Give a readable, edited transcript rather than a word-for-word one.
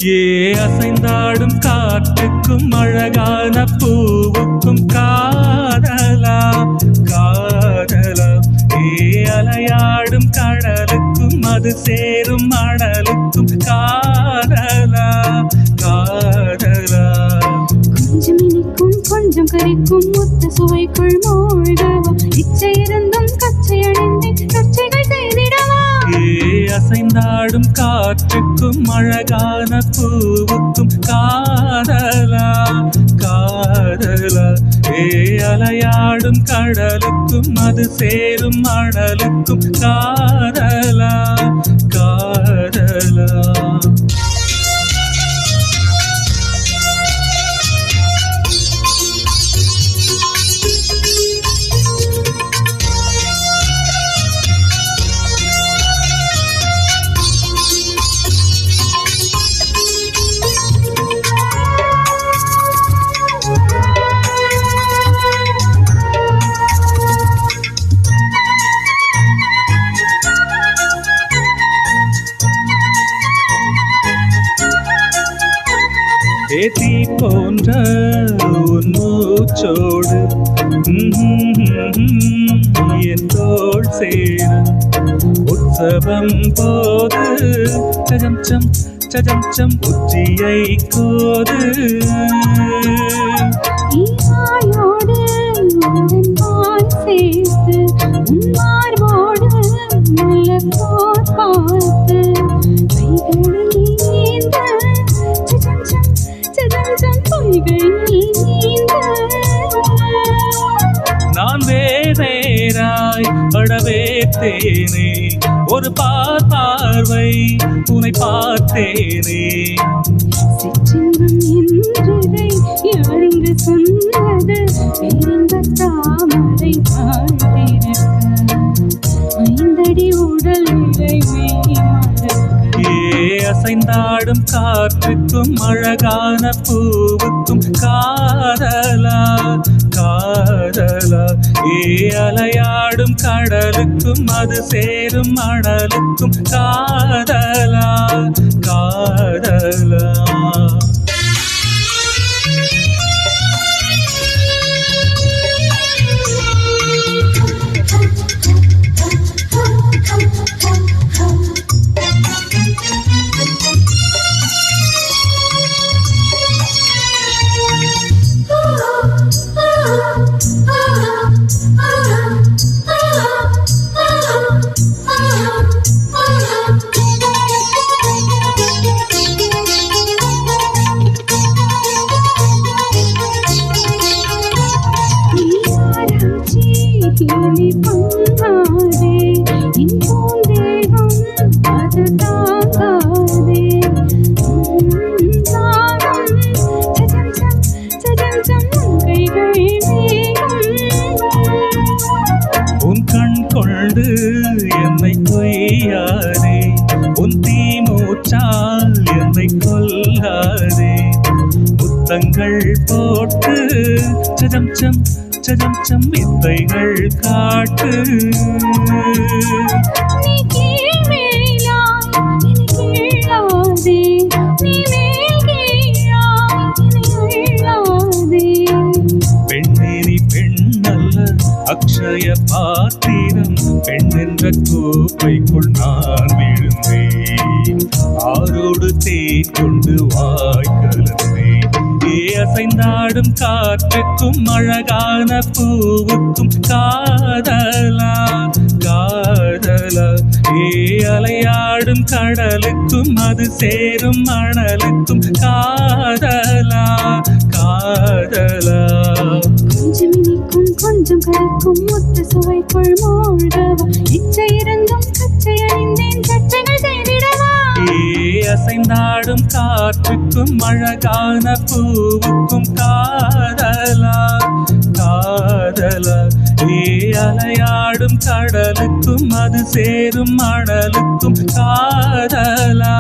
ஏ அசைந்தாடும் காற்றுக்கும் அழகான பூவுக்கும் காதலா காதலா. ஏ அலையாடும் கடலுக்கும் அது சேரும் மணலுக்கும் காதலா காதலா. கொஞ்சம் இனிக்கும் கொஞ்சம் கரிக்கும் முத்த சுவைக்குள் மூழ்கவா. இச்சை இருந்தும் கச்சை அணிந்தேன் கச்சைகள் செய்திடவா. அசைந்தாடும் காற்றுக்கும் அழகான பூவுக்கும் காதலா காதலா. அலையாடும் கடலுக்கும் அது சேரும் மணலுக்கும் காதலா காதலா. தீ போன்ற உன் மூச்சோடு என் தோள் சேர உற்சவம் போது சஜம் சம் உச்சியை கோது. சேர்த்து மார்போடு முல்லப்போர் பார்த்து நான் வேறாய் படவேத்தேனே ஒரு பார்வை உன்னை பார்த்தேனே. சிற்றின்பம் என்றதை யாரென்று சொன்னது எரிந்த தாமரை தாழ்த்திருக்க ஐந்தடி உடல் நிலை அசைந்தாடும் காற்றுக்கும் அழகான பூவுக்கும் காதலா காதலா. அலையாடும் கடலுக்கும் அது சேரும் மணலுக்கும் காதலா காதலா. உன் கண் கொண்டு என்னை கொய்யாதே உன் தீமூச்சால் என்னை கொல்லாதே. முத்தங்கள் போட்டு சஜம் வித்தைகள் காட்டு. பெண்ணேனி பெண்ணல்ல அக்ஷய பாத்திரம் பெண் என்ற கோப்பைக்குள் நான் விழுந்தேன். ஆரோடு தேன் கொண்டு வாய்க்கலந்தேன். அசைந்தாடும் காற்றுக்கும் அழகான பூவுக்கும் காதலா காதலா. அலையாடும் கடலுக்கும் அது சேரும் மணலுக்கும் காதலா காதலா. கொஞ்சம் இனிக்கும் கொஞ்சம் கரிக்கும் முத்த சுவைக்குள் மூழ்கவா. இச்சை இருந்தும் கச்சை அணிந்தேன் கச்சைகள் செய்திடவா. அசைந்தாடும் காற்றுக்கும் அழகான பூவுக்கும் காதலா காதலா. அலையாடும் கடலுக்கும் அது சேரும் மணலுக்கும் காதலா